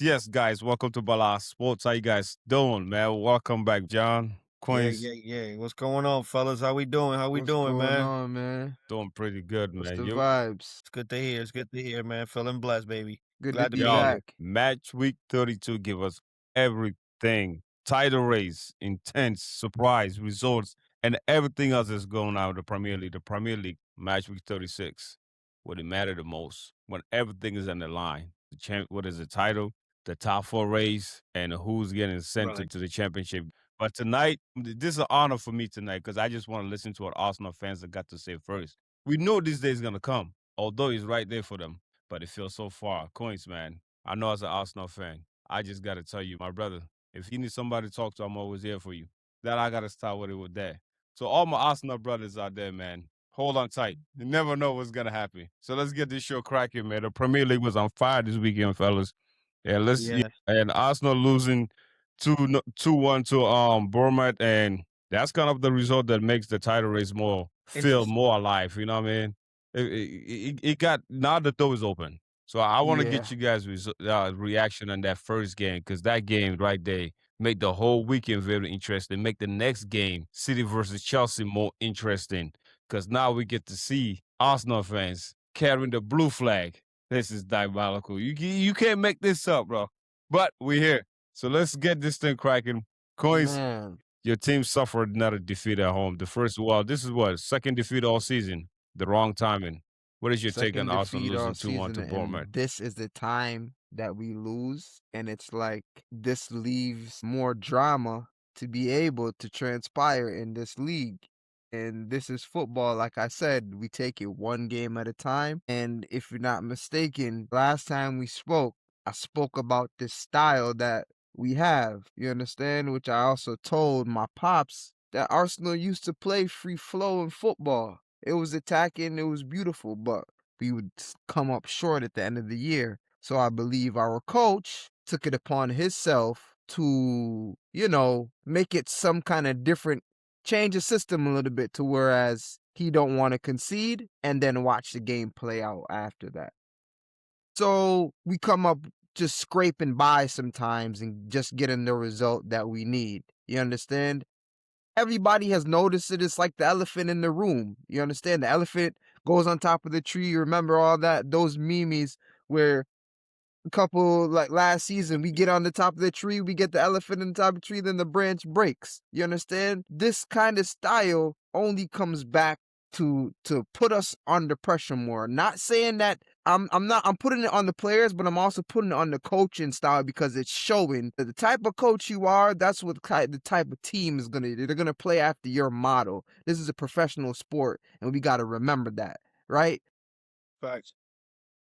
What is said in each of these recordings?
Yes, guys, welcome to Bala Sports. How you guys doing, man? Welcome back, John. Yeah, Queens, yeah, yeah. What's going on, fellas? How we doing? How we What's doing, going man? on, man? doing pretty good, What's man. the You, vibes? It's good to hear. It's good to hear, man. Feeling blessed, baby. Good to Glad to be be yo, here. back. match week 32 give us everything. Title race, intense, surprise, results, and everything else that's going on in the Premier League. The Premier League match week 36. What it matter the most when everything is on the line. What is the title, the top four race, and who's getting sent Right. to the championship. But tonight, this is an honor for me tonight because I just want to listen to what Arsenal fans have got to say first. We know this day is gonna come, although it's right there for them, but it feels so far. Coins, man. I know as an Arsenal fan, I just gotta tell you, my brother, if you need somebody to talk to, I'm always here for you. That I gotta start with it with that. So all my Arsenal brothers out there, man, hold on tight. You never know what's gonna happen. So let's get this show cracking, man. The Premier League was on fire this weekend, fellas. Yeah, Yeah. and Arsenal losing 2-1 to Bournemouth, and that's kind of the result that makes the title race more feel Interesting. more alive. You know what I mean? It got now the door is open. So I want to get Yeah. you guys reaction on that first game because that game right there made the whole weekend very interesting. Make the next game, City versus Chelsea, more interesting because now we get to see Arsenal fans carrying the blue flag. This is diabolical. You can't make this up, bro. But we're here. So let's get this thing cracking. Coins, Man, your team suffered another defeat at home. The first, well, this is what, second defeat all season. The wrong timing. What is your take on second Arsenal defeat all losing 2-1 season, to Bournemouth? and this is the time that we lose. And it's like this leaves more drama to be able to transpire in this league. And this is football. Like I said, we take it one game at a time. And if you're not mistaken, last time we spoke, I spoke about this style that we have. You understand? Which I also told my pops that Arsenal used to play free flowing football. It was attacking, it was beautiful, but we would come up short at the end of the year. So I believe our coach took it upon himself to, make it some kind of different, change the system a little bit to whereas he don't want to concede and then watch the game play out after that. So we come up just scraping by sometimes and just getting the result that we need. You understand? Everybody has noticed it. It's like the elephant in the room. You understand? The elephant goes on top of the tree. You remember all that? Those memes where a couple like last season, we get on the top of the tree, we get the elephant on the top of the tree, then the branch breaks. You understand? This kind of style only comes back to put us under pressure more. Not saying that I'm putting it on the players, but I'm also putting it on the coaching style because it's showing that the type of coach you are, that's what the type of team is gonna do. They're gonna play after your model. This is a professional sport, and we gotta remember that, right? Facts.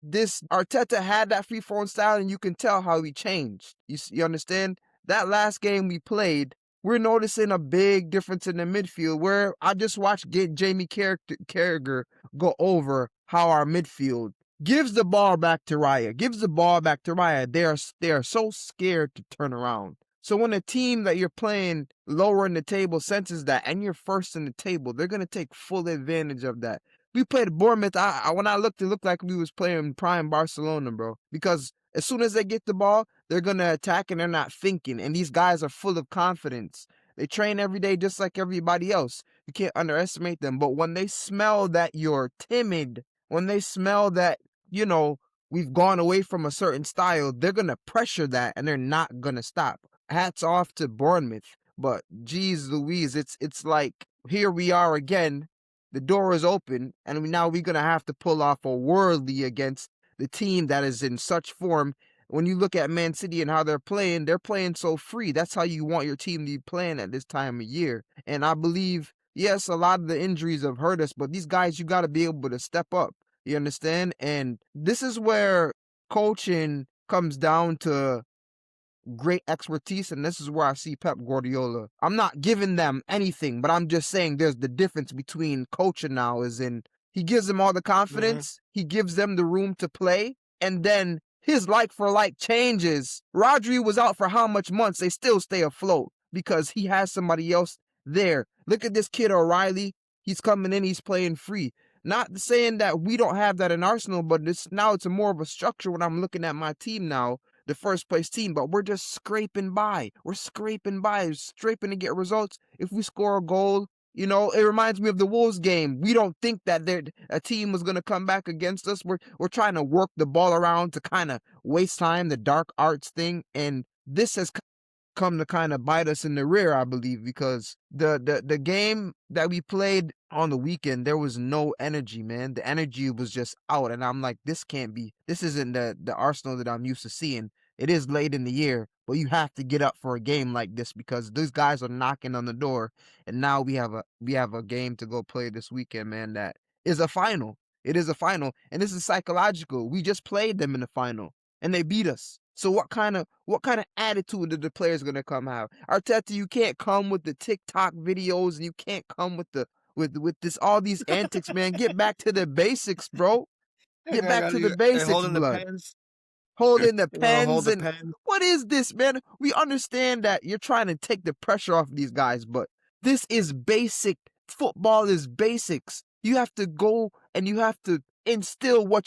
This Arteta had that free flowing style, and you can tell how he changed. You understand? That last game we played, we're noticing a big difference in the midfield. Where I just watched Jamie Carragher go over how our midfield gives the ball back to Raya. Gives the ball back to Raya. They are so scared to turn around. So when a team that you're playing lower in the table senses that, and you're first in the table, they're gonna take full advantage of that. We played Bournemouth. When I looked, it looked like we was playing prime Barcelona, bro. Because as soon as they get the ball, they're gonna attack and they're not thinking. And these guys are full of confidence. They train every day just like everybody else. You can't underestimate them. But when they smell that you're timid, when they smell that, you know, we've gone away from a certain style, they're gonna pressure that and they're not gonna stop. Hats off to Bournemouth. But geez Louise, it's like here we are again, the door is open, and now we're gonna have to pull off a worldly against the team that is in such form. When you look at Man City and how they're playing so free. That's how you want your team to be playing at this time of year. And I believe, yes, a lot of the injuries have hurt us, but these guys, you got to be able to step up. You understand? And this is where coaching comes down to great expertise, and this is where I see Pep Guardiola. I'm not giving them anything, but I'm just saying there's the difference between coaching now is in he gives them all the Mm-hmm. confidence, he gives them the room to play, and then his like for like changes. Rodri was out for how much months? They still stay afloat because he has somebody else there. Look at this kid O'Reilly. He's coming in, he's playing free. Not saying that we don't have that in Arsenal, but now it's a more of a structure when I'm looking at my team now the first place team, but we're just scraping by. We're scraping to get results. If we score a goal, it reminds me of the Wolves game. We don't think that a team was going to come back against us. We're trying to work the ball around to kind of waste time, the dark arts thing, and this has come to kind of bite us in the rear, I believe, because the game that we played on the weekend, there was no energy, man. The energy was just out, and I'm like, this isn't the Arsenal that I'm used to seeing. It is late in the year, but you have to get up for a game like this because these guys are knocking on the door, and now we have a game to go play this weekend, man. That is a final. It is a final, and this is psychological. We just played them in the final, and they beat us. So what kind of attitude are the players gonna come have? Arteta, you can't come with the TikTok videos, and you can't come with this all these antics, man. Get back to the basics, bro. Get back to the They're basics, holding the blood. pens. Holding the Hold pens, the and pen. what is this, man? We understand that you're trying to take the pressure off these guys, but this is basic. Football is basics. You have to go and you have to instill what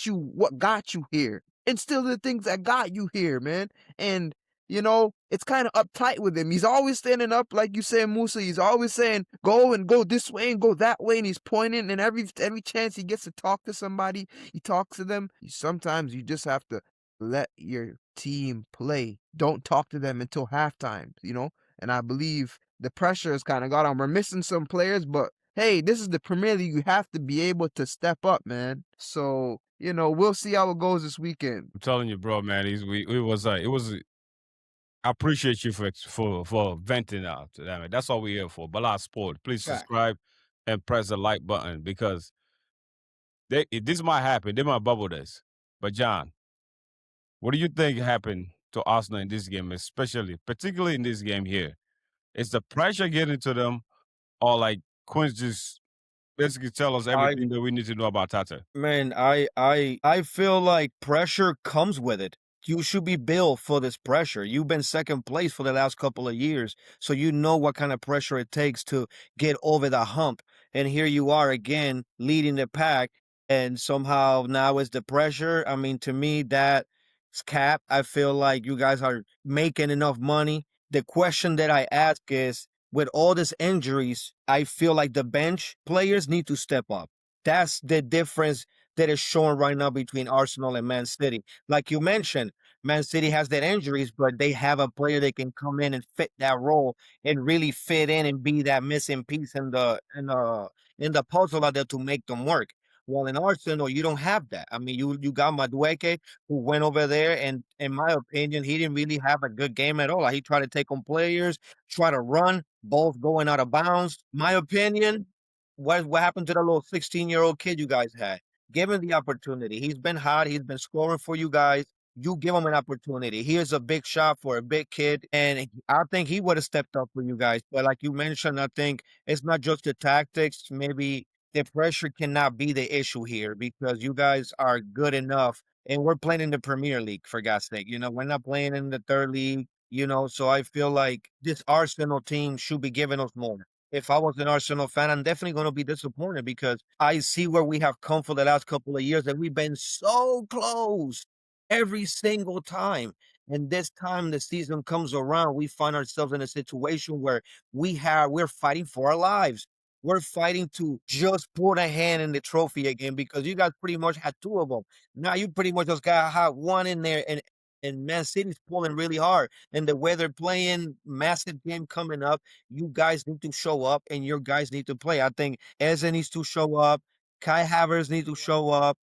got you here. Instill the things that got you here, man. And it's kind of uptight with him. He's always standing up, like you say, Musa. He's always saying, go and go this way and go that way, and he's pointing. And every chance he gets to talk to somebody, he talks to them. Sometimes you just have to let your team play. Don't talk to them until halftime, And I believe the pressure has kind of got on. We're missing some players, but hey, this is the Premier League. You have to be able to step up, man. So, we'll see how it goes this weekend. I'm telling you, bro, man. I appreciate you for venting out to that, man. That's all we're here for. Bala Sport. Please Fact. subscribe and press the like button because this might happen. They might bubble this. But John, what do you think happened to Arsenal in this game, particularly in this game here? Is the pressure getting to them, or like Quince just basically tell us I everything that we need to know about Tata? Man, I feel like pressure comes with it. You should be built for this pressure. You've been second place for the last couple of years, so you know what kind of pressure it takes to get over the hump. And here you are again leading the pack, and somehow now it's the pressure. I mean, to me, that's cap. I feel like you guys are making enough money. The question that I ask is, with all these injuries, I feel like the bench players need to step up. That's the difference that is shown right now between Arsenal and Man City. Like you mentioned, Man City has that injuries, but they have a player that can come in and fit that role and really fit in and be that missing piece in the puzzle out there to make them work. Well, in Arsenal, you don't have that. I mean, you got Madueke, who went over there, and in my opinion, he didn't really have a good game at all. Like, he tried to take on players, try to run, balls going out of bounds. My opinion, what happened to the little 16-year-old kid you guys had? Give him the opportunity. He's been hot. He's been scoring for you guys. You give him an opportunity. Here's a big shot for a big kid, and I think he would have stepped up for you guys. But like you mentioned, I think it's not just the tactics. Maybe the pressure cannot be the issue here because you guys are good enough, and we're playing in the Premier League, for God's sake. We're not playing in the third league. So I feel like this Arsenal team should be giving us more. If I was an Arsenal fan, I'm definitely going to be disappointed because I see where we have come for the last couple of years and we've been so close every single time. And this time the season comes around, we find ourselves in a situation where we're fighting for our lives. We're fighting to just put a hand in the trophy again because you guys pretty much had two of them. Now you pretty much just got one in there, and Man City's pulling really hard. And the way they're playing, massive game coming up, you guys need to show up and your guys need to play. I think Eze needs to show up. Kai Havertz needs to show up.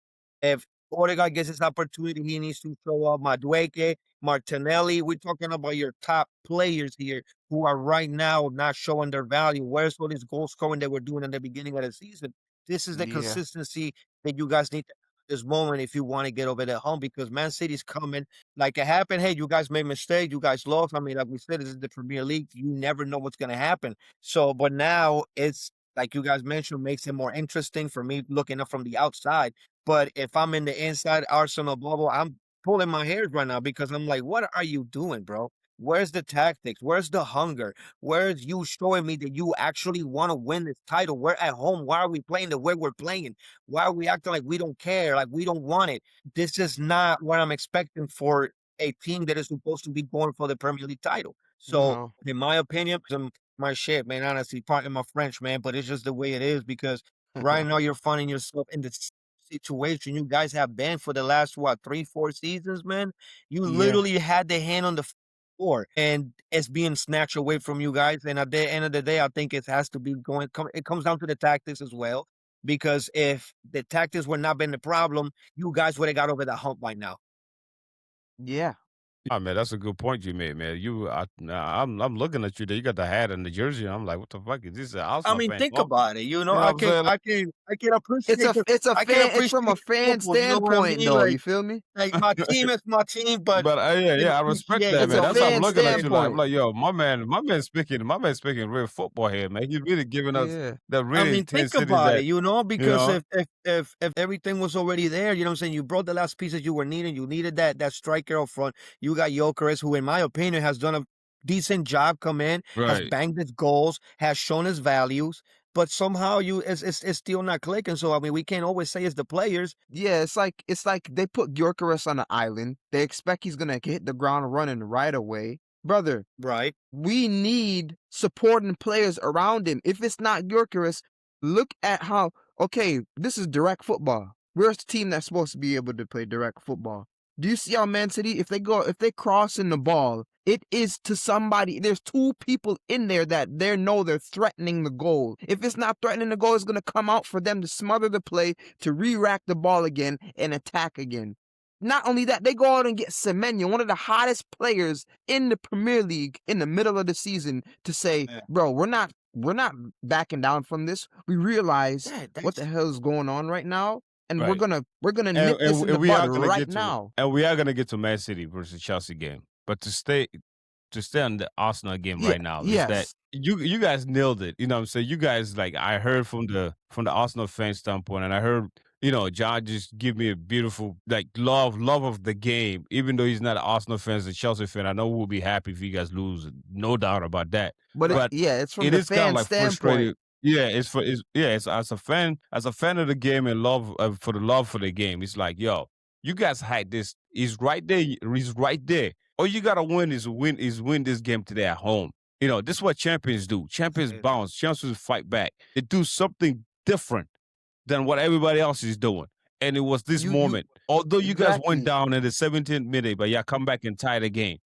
If Odegaard gets his opportunity, he needs to show up. Madueke, Martinelli, we're talking about your top players here who are right now not showing their value. Where's all this goal scoring that we're doing in the beginning of the season? This is the Yeah. consistency that you guys need to have at this moment if you want to get over that hump because Man City's coming. Like it happened, hey, you guys made mistakes, you guys lost. I mean, like we said, this is the Premier League. You never know what's going to happen. So, but now it's like you guys mentioned, makes it more interesting for me looking up from the outside. But if I'm in the inside Arsenal bubble, I'm pulling my hairs right now because I'm like, what are you doing, bro? Where's the tactics? Where's the hunger? Where's you showing me that you actually want to win this title? We're at home. Why are we playing the way we're playing? Why are we acting like we don't care, like we don't want it? This is not what I'm expecting for a team that is supposed to be going for the Premier League title. So, No. in my opinion, my shit, man, honestly, pardon my French, man, but it's just the way it is because right now you're finding yourself in this situation you guys have been for the last, what, 3, 4 seasons, man? You Yeah. literally had the hand on the floor, and it's being snatched away from you guys, and at the end of the day, I think it has to be it comes down to the tactics as well, because if the tactics were not been the problem, you guys would have got over the hump by now. Yeah. Oh, man, that's a good point you made, man. I'm looking at you there. You got the hat and the jersey. And I'm like, what the fuck is this? An I Arsenal mean, fan think talking? about it, you know, You know what I'm saying? I can appreciate It's from a fan Liverpool, you know what I standpoint mean? though, you feel me? Like my team is my team, but But I yeah, can yeah, I respect appreciate, that, It's man. a That's how I'm fan looking at you. Like, I'm standpoint. like, yo, my man speaking real football here, man. He's really giving us Yeah. the I really mean, think intensity about it, that you know, you because know. if everything was already there, you know what I'm saying, you brought the last pieces you were needing. You needed that striker up front. You got Gyökeres, who, in my opinion, has done a decent job. Come in, has Right. banged his goals, has shown his values, but somehow it's still not clicking. So I mean, we can't always say it's the players, Yeah, it's like they put Gyökeres on an island. They expect he's gonna hit the ground running right away. Brother, right? we need supporting players around him. If it's not Gyökeres, look at how okay, this is direct football. We're a team that's supposed to be able to play direct football. Do you see how Man City, if they cross in the ball, it is to somebody. There's two people in there that they know they're threatening the goal. If it's not threatening the goal, it's gonna come out for them to smother the play, to re-rack the ball again and attack again. Not only that, they go out and get Semenyo, one of the hottest players in the Premier League in the middle of the season, to say, Yeah, bro, we're not backing down from this. We realize yeah, what the that's hell is going on right now, and we're Right. gonna we're gonna nip this in the We bud are gonna right get to now. and we are gonna get to Man City versus Chelsea game. But to stay on the Arsenal game Yeah, right now is that yes. you guys nailed it. You know what I'm saying? You guys like I heard from the Arsenal fan standpoint, and I heard, John just give me a beautiful like love of the game. Even though he's not an Arsenal fan, he's a Chelsea fan. I know we'll be happy if you guys lose. No doubt about that. But right. But it's from it the is kind of fan like standpoint. frustrating. Yeah, it's as a fan of the game and love for the love for the game. It's like, yo, you guys had this. He's right there. He's right there. All you gotta win this game today at home. This is what champions do. Champions Eh, bounce. Champions fight back. They do something different than what everybody else is doing. And it was this You moment. Although you guys went exactly. down in the 17th minute, but yeah, come back and tie the game.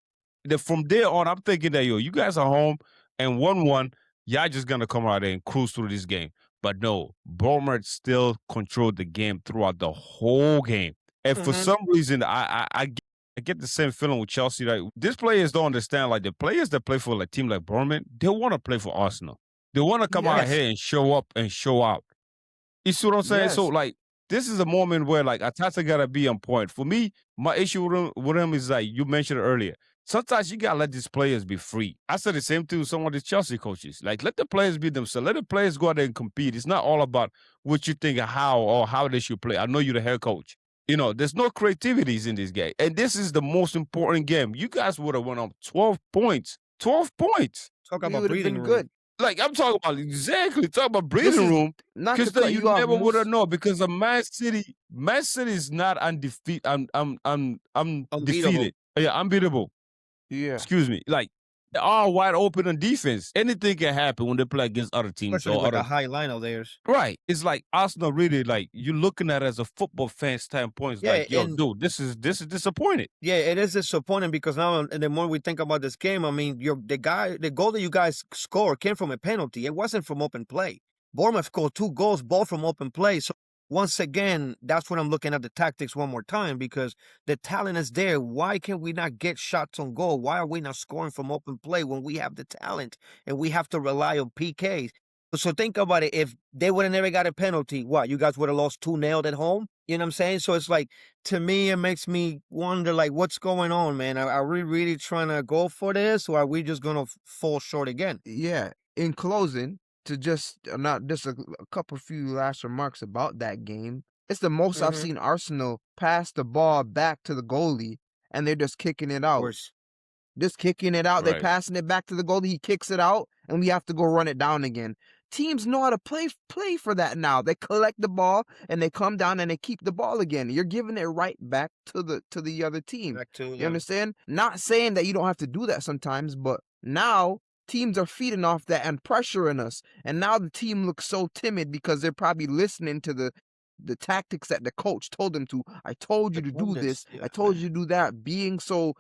From there on, I'm thinking that, yo, you guys are home and 1-1, y'all just gonna come out there and cruise through this game. But no, Bournemouth still controlled the game throughout the whole game. And for mhm. some reason, I get the same feeling with Chelsea. Like these players don't understand. Like the players that play for a team like Bournemouth, they want to play for Arsenal. They want to come out Yes. here and show up and show out. You see what I'm saying? So Yes. like this is a moment where like Atata gotta be on point. For me, my issue with him is like you mentioned earlier. Sometimes you gotta let these players be free. I said the same thing with some of the Chelsea coaches. Like let the players be themselves. Let the players go out there and compete. It's not all about what you think of how they should play. I know you're the head coach. There's no creativities in this game. And this is the most important game. You guys would have went up 12 points. 12 points. Talk We about would have breathing been room. good. Like I'm talking about exactly talk about This breathing is room not to because cut you you off, never would have Moose. known because of Man City. Man City is not undefeated. I'm Unbeatable. defeated. Yeah, unbeatable. Yeah. Excuse me. Like they are wide open on defense. Anything can happen when they play against other teams Especially or with the other. high line of theirs. Right. It's like Arsenal really like you're looking at it as a football fan standpoint. It's Yeah, like, yo, and dude, this is disappointed. yeah, it is disappointing because now, and the more we think about this game, I mean, the goal that you guys scored came from a penalty. It wasn't from open play. Bournemouth scored 2 goals, both from open play. So once again, that's when I'm looking at the tactics one more time because the talent is there. Why can we not get shots on goal? Why are we not scoring from open play when we have the talent and we have to rely on PKs? So think about it. If they would have never got a penalty, what, you guys would have lost 2-0 at home? You know what I'm saying? So it's like, to me, it makes me wonder, like, what's going on, man? Are we really trying to go for this, or are we just gonna fall short again? Yeah. In closing, to just not just a couple few last remarks about that game. It's the most I've Mhm. seen Arsenal pass the ball back to the goalie, and they're just kicking it Of out. course. Just kicking it out. They're Right. passing it back to the goalie. He kicks it out, and we have to go run it down again. teams know how to play for that now. They collect the ball and they come down and they keep the ball again. You're giving it right back to the other team. Back to You them. understand? Not saying that you don't have to do that sometimes, but now teams are feeding off that and pressuring us. And now the team looks so timid because they're probably listening to the tactics that the coach told them to. I told you to do this. Yeah, I told you to do that. Being so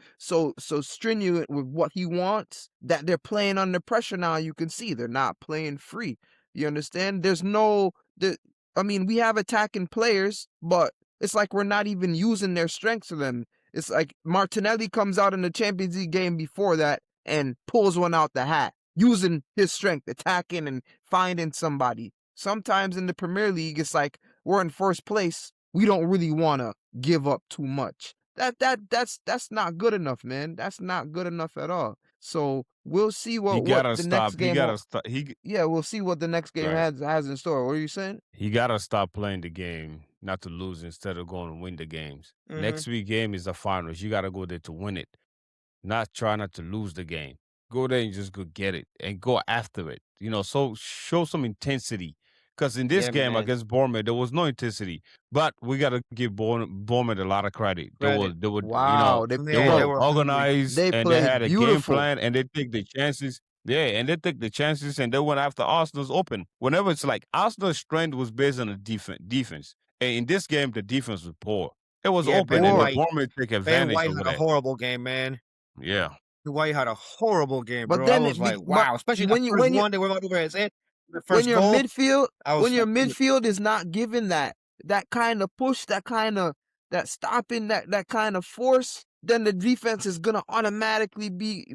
stringent with what he wants that they're playing under pressure now. You can see they're not playing free. You understand? I mean, we have attacking players, but it's like we're not even using their strengths of them. It's like Martinelli comes out in the Champions League game before that and pulls one out the hat, using his strength, attacking and finding somebody. Sometimes in the Premier League, it's like we're in first place. We don't really want to give up too much. That's not good enough, man. That's not good enough at all. So we'll see He what gotta the next stop. He game. gotta stop. Yeah, we'll see what the next game Right. has in store. What are you saying? He gotta stop playing the game, not to lose instead of going to win the games. Mhm. Next week game is the finals. You gotta go there to win it, not try not to lose the game. Go there and just go get it and go after it. So show some intensity. Because in this Yeah, game man. against Bournemouth, there was no intensity. But we gotta give Bournemouth a lot of credit. They were, Credit. they were, you know, Wow, they they Man, they were bro, were hungry. organized they and they had played a game beautiful. plan and they take the chances. Yeah, and they took the chances and they went after Arsenal's open. Whenever it's like Arsenal's strength was based on the defense. And in this game, the defense was poor. It was Yeah, open Ben and the Or White. Bournemouth took Ben advantage White over had a that. horrible game, man. Yeah. Ben White had a horrible game, but bro. I then was like, but wow. Especially that when you first one, they went over his head. The when first your goal, midfield I when was your like, midfield is not given that kind of push, that stopping, that kind of force, then the defense is gonna automatically be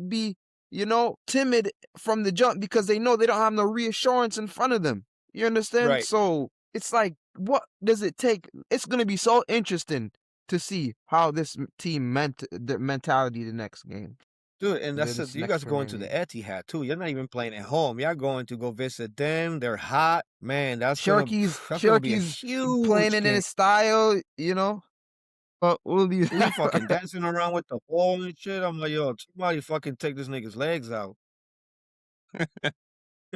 timid from the jump because they know they don't have no reassurance in front of them. You understand? right. So it's like, what does it take? It's gonna be so interesting to see how this team meant the mentality the next game. Dude, and that's it. This You next guys are going Premier to the League. Etihad too. You're not even playing at home. You're going to go visit them. They're hot, man. Cherokee's That's gonna be a Cherokee's playing huge it in game. his style, but we'll leave He fucking that. dancing around with the ball and shit. I'm like, yo, somebody fucking take this nigga's legs out.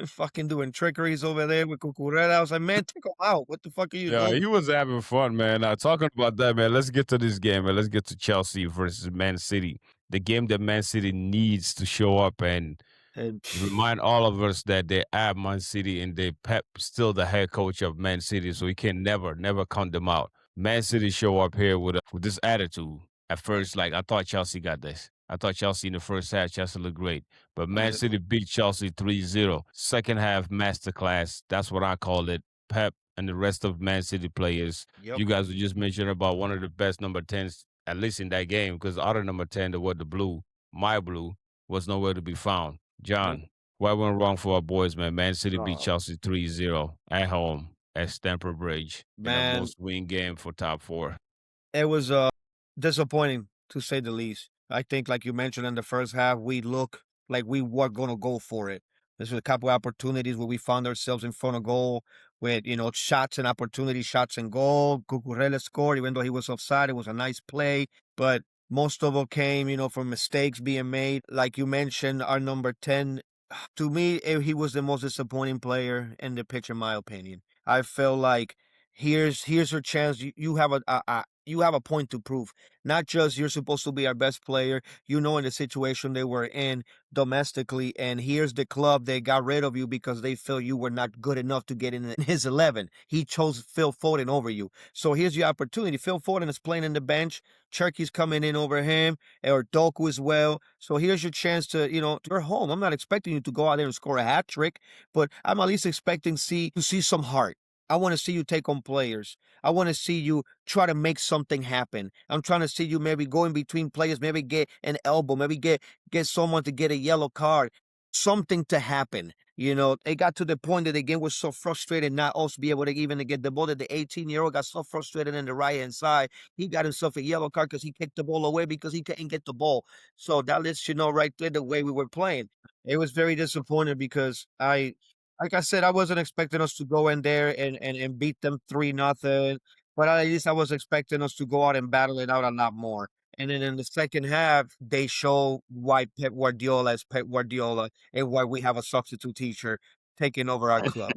Fucking doing trickeries over there with Cucurella. I was like, man, take him out. What the fuck are you Yeah, doing? he was having fun, man. Talking about that, man, let's get to this game, man. Let's get to Chelsea versus Man City. The game that Man City needs to show up and And remind all of us that they are Man City and they Pep still the head coach of Man City, so we can never count them out. Man City show up here with this attitude. At first, like I thought Chelsea got this. I thought Chelsea in the first half, Chelsea looked great. But Man City beat Chelsea 3-0. Second half masterclass. That's what I call it. Pep and the rest of Man City players. yep, You guys were just mentioning about one of the best number 10s, at least in that game, because the other number 10 that was the blue, my blue, was nowhere to be found. nope. John, what went wrong for our boys, man? Man City beat Oh, Chelsea 3-0 at home at Stamford Bridge in a man, must-win game for top four. it was disappointing to say the least. I think, like you mentioned in the first half, we look like we were gonna go for it. There's a couple opportunities where we found ourselves in front of goal with shots and opportunities, shots and goal. Cucurella scored, even though he was offside. It was a nice play, but most of it came, from mistakes being made. Like you mentioned, our number 10, to me, he was the most disappointing player in the pitch, in my opinion. I feel like here's your chance. You have you have a point to prove. Not just you're supposed to be our best player. In the situation they were in domestically, and here's the club. They got rid of you because they feel you were not good enough to get in his 11. He chose Phil Foden over you. So here's your opportunity. Phil Foden is playing in the bench. Cherky's coming in over him, or Doku as well. So here's your chance to, you're home. I'm not expecting you to go out there and score a hat trick, but I'm at least expecting to see some heart. I want to see you take on players. I want to see you try to make something happen. I'm trying to see you maybe go in between players, maybe get an elbow, maybe get someone to get a yellow card, something to happen. It got to the point that the game was so frustrated not also be able to even to get the ball, that the 18-year-old got so frustrated in the right-hand side. He got himself a yellow card because he kicked the ball away because he couldn't get the ball. So that lets you know right there the way we were playing. It was very disappointing because like I said, I wasn't expecting us to go in there and beat them 3-0, but at least I was expecting us to go out and battle it out a lot more. And then in the second half, they show why Pep Guardiola is Pep Guardiola and why we have a substitute teacher. taking over our club,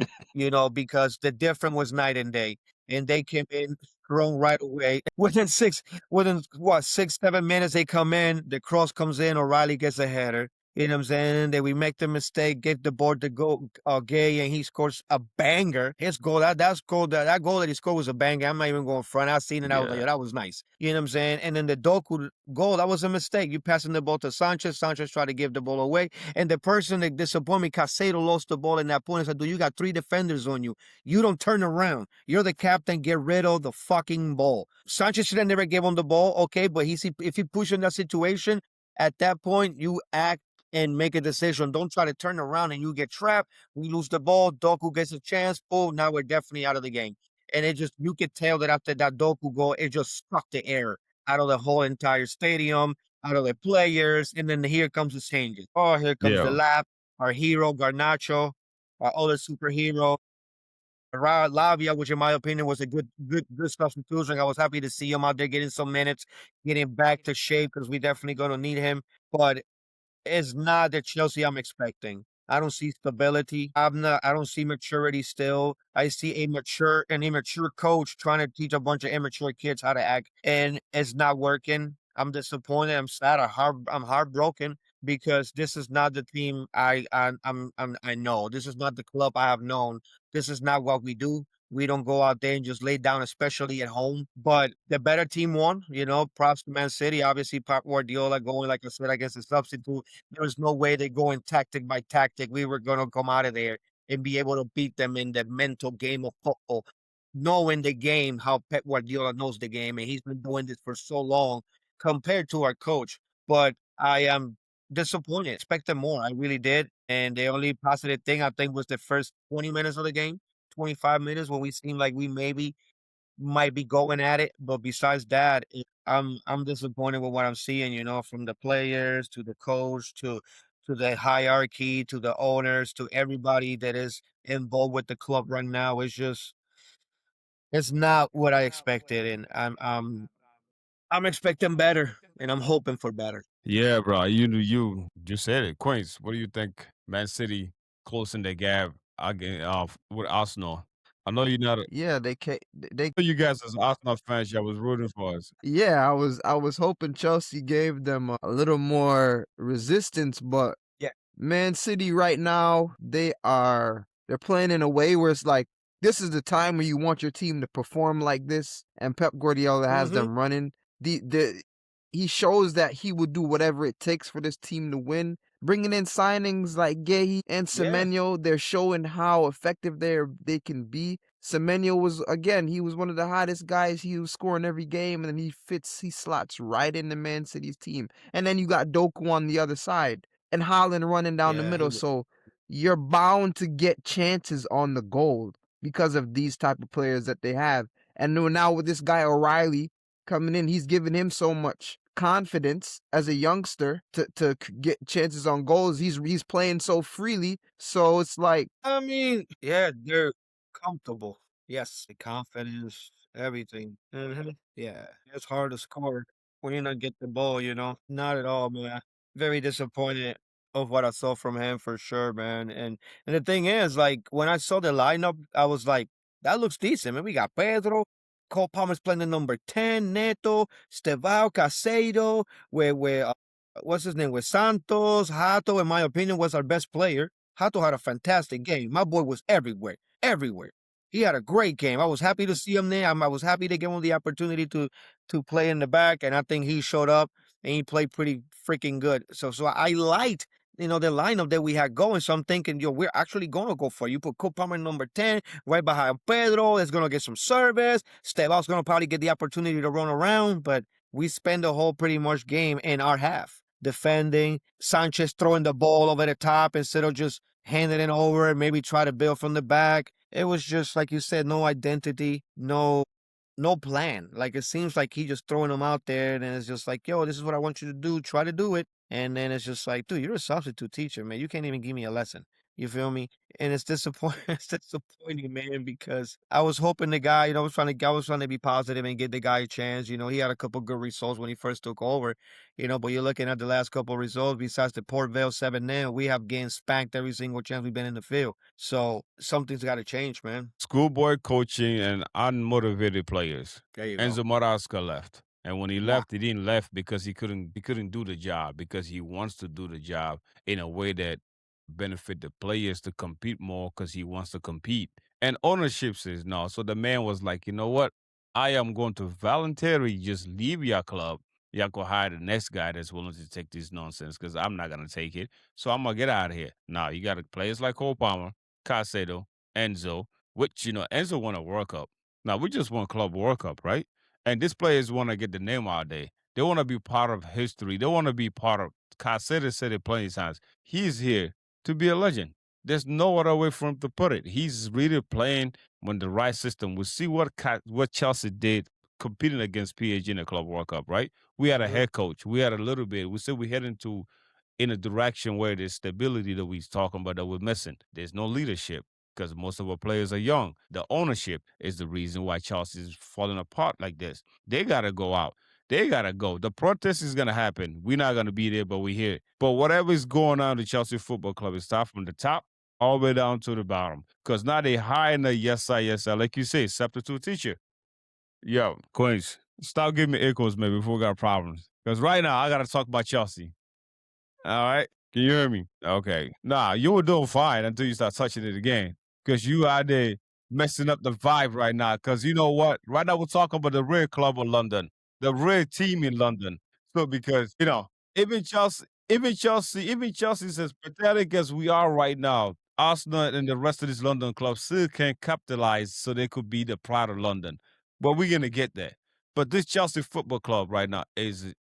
because the difference was night and day. And they came in strong right away. Within what, 6, 7 minutes, they come in, the cross comes in, O'Reilly gets a header. You know what I'm saying? Then we make the mistake, give the ball to go Gay, and he scores a banger. His goal, that goal that he scored was a banger. I'm not even going front. I seen it. I was like, Yeah. yo, that was nice. You know what I'm saying? And then the Doku goal, that was a mistake. You passing the ball to Sanchez. Sanchez tried to give the ball away. And the person that disappointed me, Casado, lost the ball in that point. I said, dude, you got 3 defenders on you. You don't turn around. You're the captain. Get rid of the fucking ball. Sanchez should have never gave him the ball, okay? But if he pushed in that situation, at that point, you act and make a decision. Don't try to turn around and you get trapped. We lose the ball. Doku gets a chance. Oh, now we're definitely out of the game. And you could tell that after that Doku goal, it just sucked the air out of the whole entire stadium, out of the players. And then here comes the changes. Oh, here comes the Yeah. lap. Our hero, Garnacho, our other superhero. Lavia, which in my opinion was a good substitution. I was happy to see him out there getting some minutes, getting back to shape because we definitely going to need him. But it's not the Chelsea I'm expecting. I don't see stability. I don't see maturity still. I see an immature coach trying to teach a bunch of immature kids how to act, and it's not working. I'm disappointed. I'm sad. I'm heartbroken because this is not the team I know. This is not the club I have known. This is not what we do. We don't go out there and just lay down, especially at home. But the better team won. Props to Man City. Obviously, Pep Guardiola going, like I said, against the substitute. There was no way they're going tactic by tactic. We were going to come out of there and be able to beat them in that mental game of football, knowing the game, how Pep Guardiola knows the game, and he's been doing this for so long compared to our coach. But I am disappointed. Expected more. I really did. And the only positive thing I think was the first 20 minutes of the game, 25 minutes when we seemed like we maybe might be going at it. But besides that, I'm disappointed with what I'm seeing, from the players to the coach to the hierarchy to the owners to everybody that is involved with the club right now. It's not what I expected, and I'm expecting better, and I'm hoping for better. Yeah, bro. You just said it. Queens, what do you think? Man City closing the gap again with Arsenal. I know you're not. Yeah, they You guys as Arsenal fans, y'all was rooting for us. yeah, I was hoping Chelsea gave them a little more resistance, but Yeah. Man City right now, they're playing in a way where it's like this is the time where you want your team to perform like this, and Pep Guardiola has Mhm. them running. He shows that he would do whatever it takes for this team to win. Bringing in signings like Gay and Yeah. Semenyo, they're showing how effective they can be. Semenyo he was one of the hottest guys. He was scoring every game, and then he slots right into Man City's team. And then you got Doku on the other side and Holland running down the Yeah. middle. So you're bound to get chances on the goal because of these type of players that they have. And now with this guy O'Reilly coming in, he's giving him so much confidence as a youngster to get chances on goals. He's playing so freely. So it's like, I mean, yeah, they're comfortable. Yes, the confidence, everything. Yeah, it's hard to score when you not get the ball. Not at all, man. Very disappointed of what I saw from him for sure, man. And the thing is, like when I saw the lineup, I was like, that looks decent, man. We got Pedro, Cole Palmer's playing the number 10, Neto, Stevao, Casado, where what's his name? With Santos, Hato, in my opinion, was our best player. Hato had a fantastic game. My boy was everywhere, everywhere. He had a great game. I was happy to see him there. I was happy to give him the opportunity to play in the back, and I think he showed up and he played pretty freaking good. So I liked the lineup that we had going. So I'm thinking, yo, we're actually gonna go for it. You put Cole Palmer number 10 right behind Pedro. It's gonna get some service. Stevao's gonna probably get the opportunity to run around, but we spend the whole pretty much game in our half defending. Sanchez throwing the ball over the top instead of just handing it over and maybe try to build from the back. It was just like you said, no identity, no plan. Like it seems like he just throwing them out there, and it's just like, yo, this is what I want you to do. Try to do it, and then it's just like, dude, you're a substitute teacher, man. You can't even give me a lesson. You feel me? And it's disappointing. It's disappointing, man, because I was hoping the guy, I was trying to be positive and give the guy a chance. He had a couple good results when he first took over, but you're looking at the last couple of results. Besides the Port Vale 7-0, we have getting spanked every single chance we've been in the field. So something's got to change, man. Schoolboy coaching and unmotivated players. There you go. Enzo Maresca left. And when he Yeah. left, he didn't left because he couldn't do the job because he wants to do the job in a way that benefit the players to compete more because he wants to compete. And ownership says no. So the man was like, you know what? I am going to voluntarily just leave your club. Y'all go hire the next guy that's willing to take this nonsense because I'm not gonna take it. So I'm gonna get out of here. Now you got players like Cole Palmer, Caicedo, Enzo, which Enzo won a World Cup. Now we just won Club World Cup, right? And these players want to get the name out there. They want to be part of history. They want to be part of. Caicedo said it plenty of times. He's here to be a legend. There's no other way for him to put it. He's really playing when the right system. We see what Chelsea did competing against PSG in the Club World Cup, right? We had a Mhm. head coach. We had a little bit. We said we heading to in a direction where there's stability that we're talking about that we're missing. There's no leadership because most of our players are young. The ownership is the reason why Chelsea is falling apart like this. They got to go out. They got to go. The protest is going to happen. We're not going to be there, but we're here. But whatever is going on to Chelsea Football Club, is start from the top all the way down to the bottom. Because now they hiring a yes, sir, like you say, substitute teacher. Yo, Queens, stop giving me echoes, man, before we got problems. Because right now, I got to talk about Chelsea. All right. Can you hear me? Okay. Nah, you were doing fine until you start touching it again. Because you out there messing up the vibe right now. Because you know what? Right now we're talking about the real club of London, the real team in London. So because, even Chelsea is as pathetic as we are right now. Arsenal and the rest of these London clubs still can't capitalize so they could be the pride of London. But we're gonna get there. But this Chelsea Football Club right now is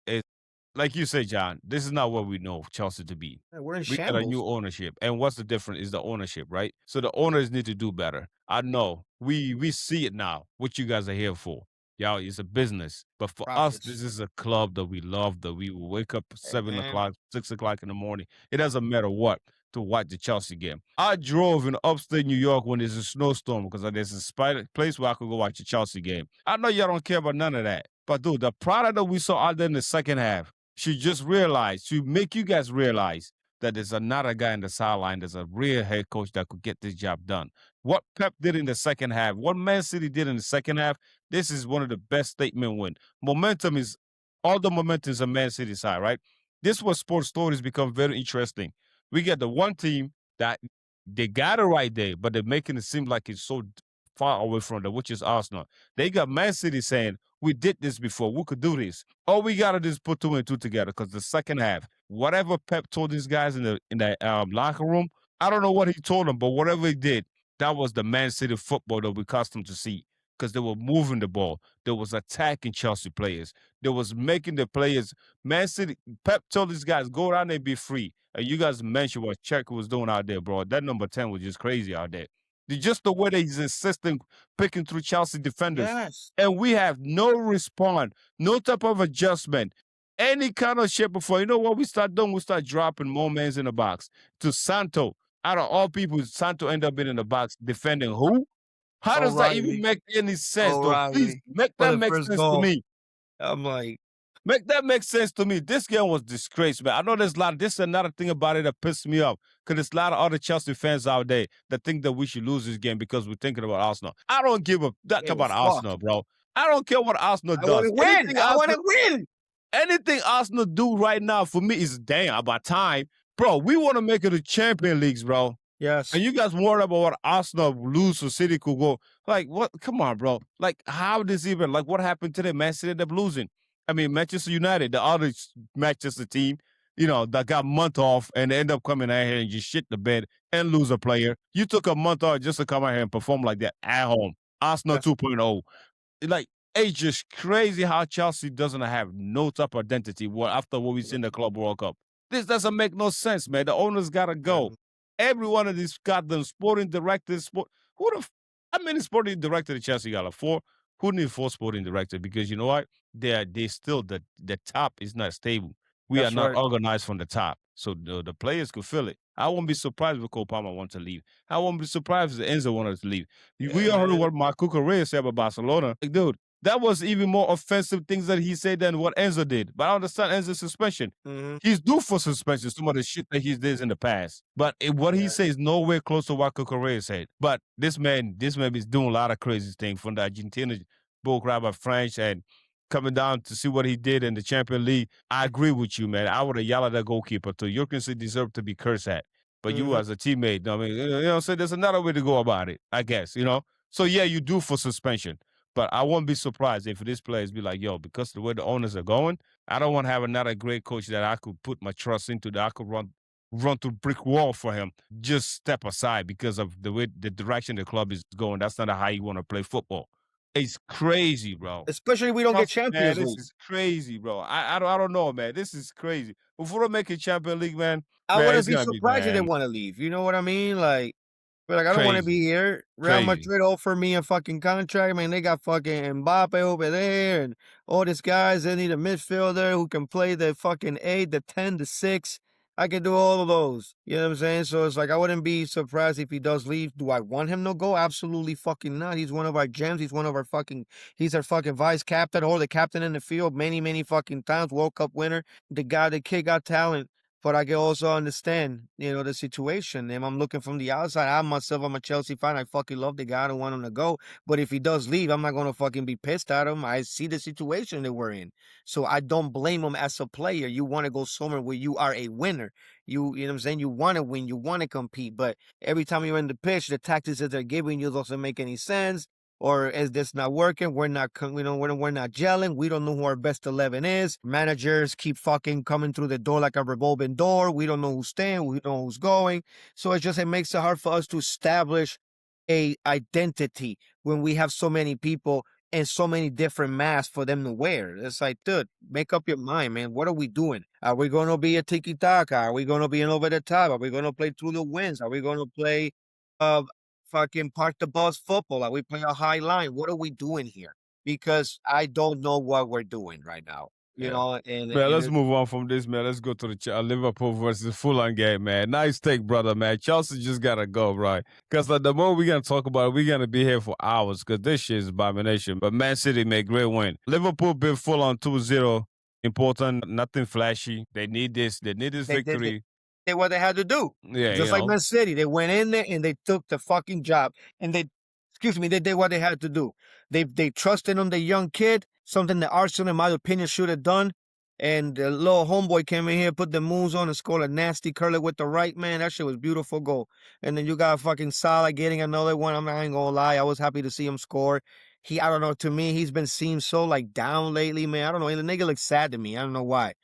like you say, John, this is not what we know Chelsea to be. Yeah, we're in We got a new shambles. ownership. And what's the difference is the ownership, right? So the owners need to do better. I know. We see it now, what you guys are here for. Y'all, it's a business. But for us, this Profits. is a club that we love, that we will wake up Hey, 7 o'clock, 6 o'clock in the morning. It doesn't matter what to watch the Chelsea game. I drove in upstate New York when there's a snowstorm because there's a place where I could go watch a Chelsea game. I know y'all don't care about none of that. But dude, the product that we saw out there in the second half, should just realize, to make you guys realize that there's another guy in the sideline, there's a real head coach that could get this job done. What Pep did in the second half, what Man City did in the second half, this is one of the best statement win. Momentum is all the momentum is on Man City side, right? This is what sports stories become very interesting. We get the one team that they got it right there, but they're making it seem like it's so far away from them, which is Arsenal. They got Man City saying, we did this before. We could do this. All we gotta do is put two and two together. Because the second half, whatever Pep told these guys in the locker room, I don't know what he told them, but whatever he did, that was the Man City football that we accustomed to see. Because they were moving the ball, there was attacking Chelsea players, there was making the players. Man City, Pep told these guys, go down there and be free. And you guys mentioned what Czech was doing out there, bro. That number 10 was just crazy out there. Just the way that he's insisting, picking through Chelsea defenders Yes. and we have no response, no type of adjustment, any kind of shape before. You know what we start doing? We start dropping more men in the box to Santo. Out of all people, Santo end up being in the box defending who? How does that even O'Reilly. make any sense, though? Please O'Reilly make for that the make first sense to goal. me. I'm like, Make that make sense to me. This game was disgrace, man. I know there's a lot. This is another thing about it that pissed me off because there's a lot of other Chelsea fans out there that think that we should lose this game because we're thinking about Arsenal. I don't give a duck give a about fuck. Arsenal, bro. I don't care what Arsenal I want does. to win. I want to win. Anything Arsenal do right now for me is damn about time, bro. We want to make it to Champion Leagues, bro. Yes. And you guys worried about what Arsenal lose or City could go. Like, what? Come on, bro. Like, how this even, like, what happened today? Man City ended up losing. I mean, Manchester United, the other Manchester team, that got a month off and end up coming out here and just shit the bed and lose a player. You took a month off just to come out here and perform like that at home. Arsenal Yes. 2.0. Like, it's just crazy how Chelsea doesn't have no type of identity after what we see in the Club World Cup. This doesn't make no sense, man. The owners got to go. Every one of these goddamn sporting directors, how many sporting directors the Chelsea got? Like four? Who need four sporting directors? Because you know what? They still the top is not stable. We are That's not right. organized from the top. so the players could feel it. I won't be surprised if Cole Palmer wants to leave. I won't be surprised if Enzo wanted to leave. Yeah, We all heard man. what Marco Correa said about Barcelona. Like, dude, that was even more offensive things that he said than what Enzo did. But I understand Enzo's suspension. Mhm. He's due for suspension, some of the shit that he did in the past. But what he Yeah. says nowhere close to what Correa said. But this man is doing a lot of crazy things from the Argentina bull crap of French and coming down to see what he did in the Champions League. I agree with you, man. I would have yelled at that goalkeeper too. Jurgensen deserved to be cursed at. But you Mhm. as a teammate, I mean, so there's another way to go about it, I guess. So yeah, you do for suspension. But I won't be surprised if this players be like, yo, because the way the owners are going, I don't want to have another great coach that I could put my trust into, that I could run through brick wall for him. Just step aside because of the direction the club is going. That's not how you want to play football. It's crazy, bro. Especially if we don't get Man, Champions this League. is crazy, bro. I don't know, man. This is crazy. Before I make a Champions League, man, I man, wouldn't it's be gonna be surprised if they man wanna leave, you know what I mean? Like, I don't wanna crazy, be here. Real crazy. Madrid offered me a fucking contract. I mean, they got fucking Mbappe over there and all these guys. They need a midfielder who can play the fucking 8, the 10, the 6. I can do all of those. You know what I'm saying? So it's like I wouldn't be surprised if he does leave. Do I want him to go? Absolutely fucking not. He's one of our gems. He's our fucking vice captain or the captain in the field many, many fucking times. World Cup winner. The kid got talent. But I can also understand, the situation. And I'm looking from the outside. I'm a Chelsea fan. I fucking love the guy. I don't want him to go. But if he does leave, I'm not gonna fucking be pissed at him. I see the situation that we're in. So I don't blame him as a player. You want to go somewhere where you are a winner. You know what I'm saying? You want to win, you want to compete. But every time you're in the pitch, the tactics that they're giving you doesn't make any sense. Or is this not working? We're not, we're not gelling. We don't know who our best 11 is. Managers keep fucking coming through the door like a revolving door. We don't know who's staying. We don't know who's going. So it makes it hard for us to establish a identity when we have so many people and so many different masks for them to wear. It's like, dude, make up your mind, man. What are we doing? Are we going to be a tiki taka? Are we going to be an over the top? Are we going to play through the winds? Are we going to play uh, fucking park the bus football? Are we playing a high line? What are we doing here? Because I don't know what we're doing right now. You Yeah. know, and Man, and let's it, move on from this, man. Let's go to the Liverpool versus Fulham game, man. Nice take, brother, man. Chelsea just gotta go, right? Because the more we're gonna talk about it, we're gonna be here for hours. Because this shit is abomination. But Man City made great win. Liverpool beat Fulham 2-0. Important, nothing flashy. They need this. They need this they did victory. what they had to do. Yeah, Just like Man City, they went in there and they took the fucking job. And they did what they had to do. They trusted on the young kid, something that Arsenal, in my opinion, should have done. And the little homeboy came in here, put the moves on, and scored a nasty curler with the right, man. That shit was beautiful goal. And then you got fucking Salah getting another one. I ain't gonna lie, I was happy to see him score. I don't know, to me, he's been seen so like down lately, man. I don't know. And the nigga looks sad to me. I don't know why.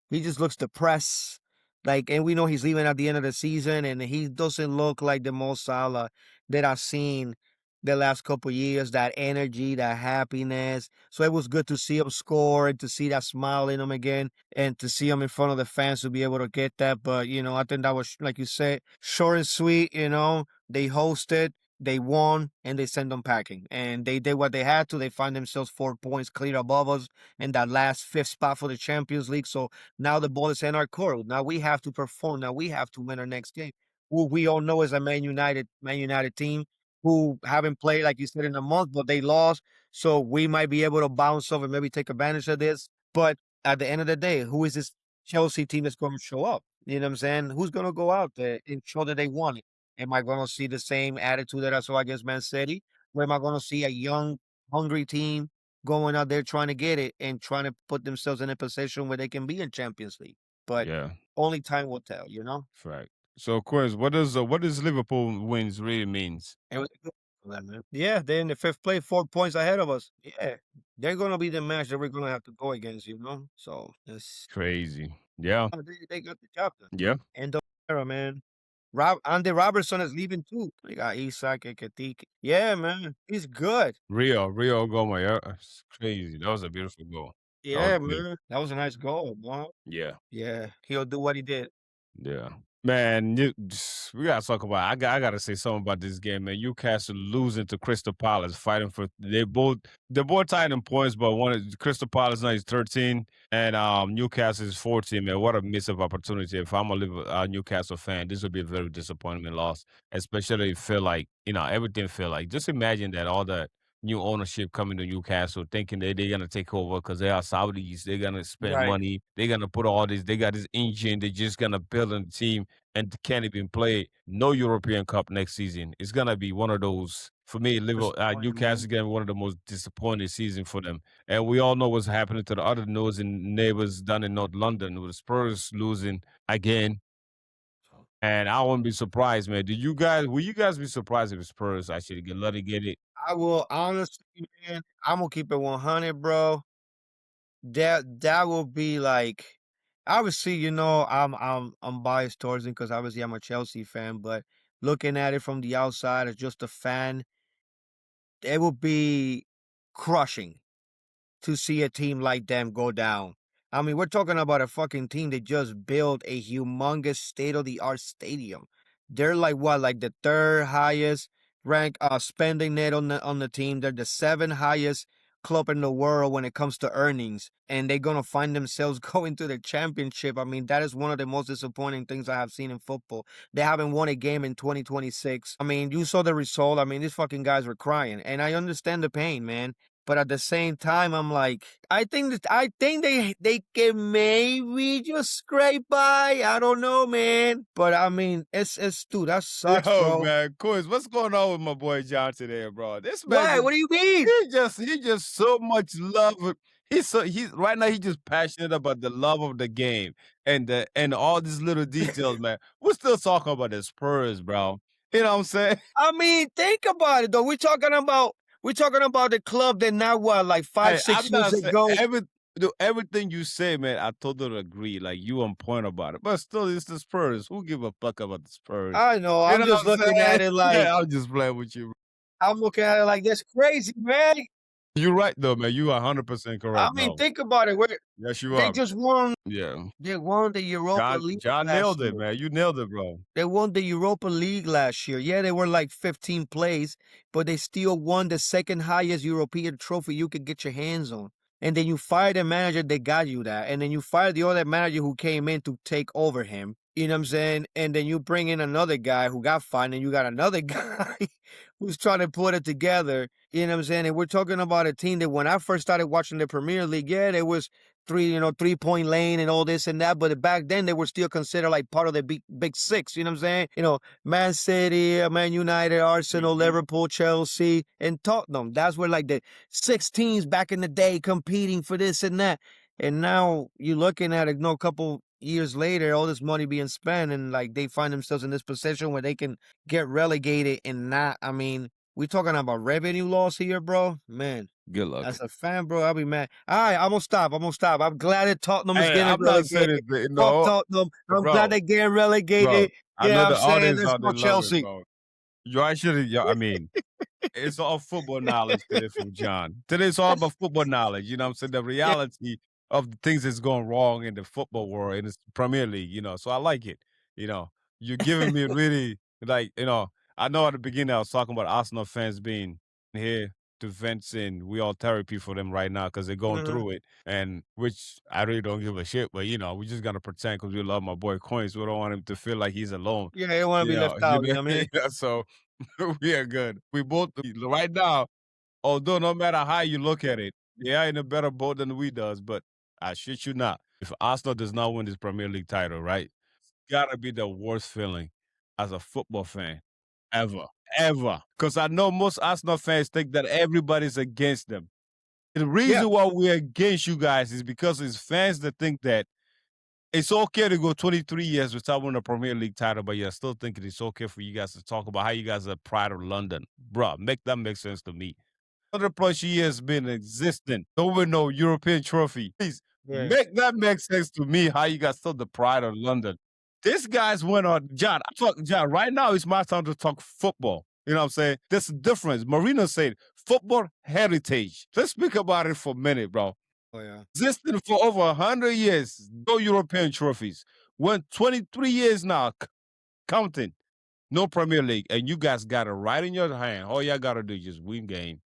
He just looks depressed. And we know he's leaving at the end of the season, and he doesn't look like the Mo Salah that I've seen the last couple years. That energy, that happiness. So it was good to see him score and to see that smile in him again, and to see him in front of the fans to be able to get that. But I think that was, like you said, short and sweet. They hosted. They won and they sent them packing. And they did what they had to. They find themselves 4 points clear above us in that last fifth spot for the Champions League. So now the ball is in our court. Now we have to perform. Now we have to win our next game. Who we all know is a Man United team who haven't played, like you said, in a month, but they lost. So we might be able to bounce off and maybe take advantage of this. But at the end of the day, who is this Chelsea team that's going to show up? You know what I'm saying? Who's going to go out there and show that they want it? Am I going to see the same attitude that I saw against Man City? Or am I going to see a young, hungry team going out there trying to get it and trying to put themselves in a position where they can be in Champions League? But yeah, only time will tell, you know? fact. So, of course, what does Liverpool wins really means? And with that, man. Yeah, they're in the fifth place, 4 points ahead of us. Yeah, they're going to be the match that we're going to have to go against, you know? So Crazy. Yeah, they got the job done. yeah. And the era, man. Andy Robertson is leaving too. They got Isak and Katik. Yeah, man. He's good. Rio Goma. Yeah, it's crazy. That was a beautiful goal. That was Yeah, beautiful. man. That was a nice goal, bro. Yeah, Yeah, he'll do what he did. yeah. Man, we gotta talk about. I gotta say something about this game, man. Newcastle losing to Crystal Palace, fighting for they're both tied in points, but one is Crystal Palace now is 13, and Newcastle is 14. Man, what a miss of opportunity! If I'm a Newcastle fan, this would be a very disappointment loss, especially feel like everything feel like. Just imagine that all the new ownership coming to Newcastle, thinking that they're gonna take over because they are Saudis, they're gonna spend Right. money, they're gonna put all this, they got this engine, they're just gonna build a team and can't even play no European Cup next season. It's gonna be one of those for me. Liverpool, Disappointing, Newcastle man. is gonna be one of the most disappointing seasons for them. And we all know what's happening to the other nosing neighbors down in North London with the Spurs losing again. And I wouldn't be surprised, man. Will you guys be surprised if Spurs actually let it get it? I will honestly, man, I'm gonna keep it 100, bro. That will be like obviously, I'm biased towards him because obviously I'm a Chelsea fan, but looking at it from the outside as just a fan, it would be crushing to see a team like them go down. I mean, we're talking about a fucking team that just built a humongous state-of-the-art stadium. They're like what, like the third highest rank spending net on the team. They're the seventh highest club in the world when it comes to earnings, and they're gonna find themselves going to the championship. I mean, that is one of the most disappointing things I have seen in football. They haven't won a game in 2026. I mean, you saw the result. I mean, these fucking guys were crying, and I understand the pain, man. But at the same time, I'm like, I think they can maybe just scrape by. I don't know, man. But I mean, it's dude, that sucks, Yo, bro. man, Quiz, what's going on with my boy John today, bro? This man Why? just What do you mean? he just so much love. He's right now he's just passionate about the love of the game and all these little details, man. We're still talking about the Spurs, bro. You know what I'm saying? I mean, think about it though. We're talking about the club that now what, like five, Hey, six I'm years not saying ago. everything you say, man. I totally agree. Like you on point about it, but still, it's the Spurs. Who give a fuck about the Spurs? I know. You I'm know just what I'm looking saying? at it like Yeah, I'm just playing with you. I'm looking at it like that's crazy, man. You're right though, man. You are 100% I correct, mean, bro. think about it. Yes, you They are. just won. Yeah. They won the Europa League John last nailed it, year. man. You nailed it, bro. They won the Europa League last year. Yeah, they were like 15 plays, but they still won the second highest European trophy you could get your hands on. And then you fire the manager that got you that. And then you fire the other manager who came in to take over him. You know what I'm saying? And then you bring in another guy who got fired, and you got another guy who's trying to put it together. You know what I'm saying? And we're talking about a team that when I first started watching the Premier League, yeah, there was 3-point lane and all this and that. But back then they were still considered like part of the big six. You know what I'm saying? Man City, Man United, Arsenal, Liverpool, Chelsea, and Tottenham. That's where like the six teams back in the day competing for this and that. And now you're looking at it, a couple years later, all this money being spent, and like they find themselves in this position where they can get relegated and not. I mean, we talking about revenue loss here, bro. Man, Good luck. as a fan, bro, I'll be mad. All right, I'm gonna stop. I'm glad that Tottenham is Hey, getting I'm not saying relegated. it, Fuck no, Tottenham. I'm glad bro, they're getting bro. relegated. I know Yeah, I'm the saying audience let's out go there love it, Chelsea. bro. You actually, I mean, it's all football knowledge today from John. Today it's all about football knowledge. You know what I'm saying? The Yeah, reality of the things that's going wrong in the football world in the Premier League, so I like it. You know, you're giving me really like, I know at the beginning I was talking about Arsenal fans being here to vent and we all therapy for them right now because they're going mhm. through it. And which I really don't give a shit, but we just gotta pretend because we love my boy Coins. We don't want him to feel like he's alone. Yeah, they want to You be know, left you out. You know, know what I mean? yeah, so we are good. We both right now, although no matter how you look at it, they are in a better boat than we does. But I shit you not, if Arsenal does not win this Premier League title, right, it's gotta be the worst feeling as a football fan ever, ever. Because I know most Arsenal fans think that everybody's against them. The Yeah. reason why we're against you guys is because it's fans that think that it's okay to go 23 years without winning a Premier League title, but you're still thinking it's okay for you guys to talk about how you guys are pride of London. Bruh, make that make sense to me. 100 plus years been existing. Don't win no European trophy. Please Yeah. make that make sense to me how you guys still the pride of London. This guy's went on John. John, right now it's my time to talk football. You know what I'm saying? There's a difference. Marino said football heritage. Let's speak about it for a minute, bro. Oh yeah. Existed for over 100 years, no European trophies. Won 23 years now, counting. No Premier League, and you guys got it right in your hand. All y'all gotta do is just win game.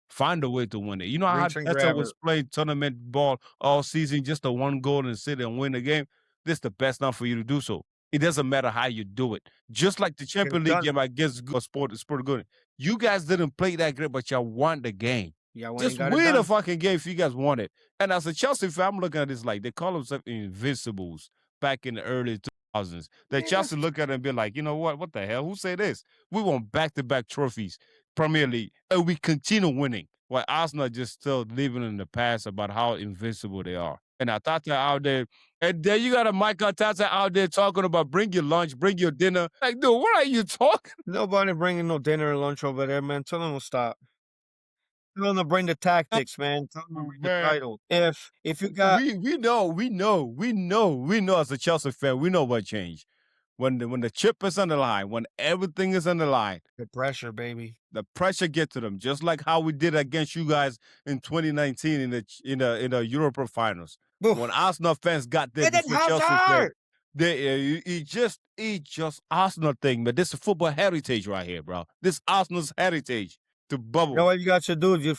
Find a way to win it. You know how Reach and Arteta grab was it. playing tournament ball all season, just a one goal and sit and win the game? This is the best time for you to do so. It doesn't matter how you do it. Just like the Get it Champions League done. game against Sport good. You guys didn't play that great, but y'all won the game. Y'all went and Just got it win a done. fucking game if you guys want it. And as a Chelsea fan, I'm looking at this like they call themselves invincibles back in the early 2000s. That Yeah. Chelsea look at it and be like, you know what? What the hell? Who said this? We won back-to-back trophies, Premier League, and we continue winning. While Arsenal just still living in the past about how invincible they are. And Arteta out there, and then you got a Michael Arteta out there talking about bring your lunch, bring your dinner. Like, dude, what are you talking? Nobody bringing no dinner or lunch over there, man. Tell them to stop. Tell them to bring the tactics, man. Tell them to bring the Man, title. If you got we know as a Chelsea fan, we know what changed. When the chip is on the line, when everything is on the line, the pressure, baby. the pressure get to them, just like how we did against you guys in 2019 in the Europa finals. Oof. When Arsenal fans got there Get it before Chelsea fans, hard. it just Arsenal thing, but this is football heritage right here, bro. This Arsenal's heritage to bubble. You know what you got to do? If you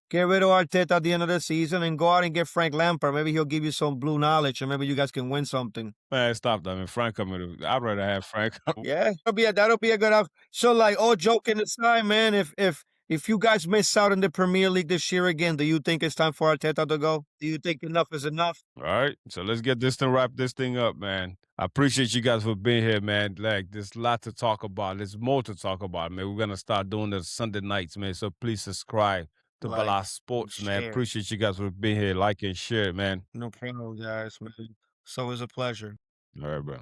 get rid of Arteta at the end of the season and go out and get Frank Lampard. Maybe he'll give you some blue knowledge, and maybe you guys can win something. Man, stop that, man. Frank coming. I'd rather have Frank. Yeah, that'll be a good out. So, like, all joking aside, man, if you guys miss out in the Premier League this year again, do you think it's time for Arteta to go? Do you think enough is enough? All right, so let's get this thing, wrap this thing up, man. I appreciate you guys for being here, man. Like, there's a lot to talk about. There's more to talk about, man. We're gonna start doing this Sunday nights, man. So please subscribe to Like, Bala Sports, man. share. Appreciate you guys for being here. Like and share, man. No problem, guys, man. So it's a pleasure. All right, bro.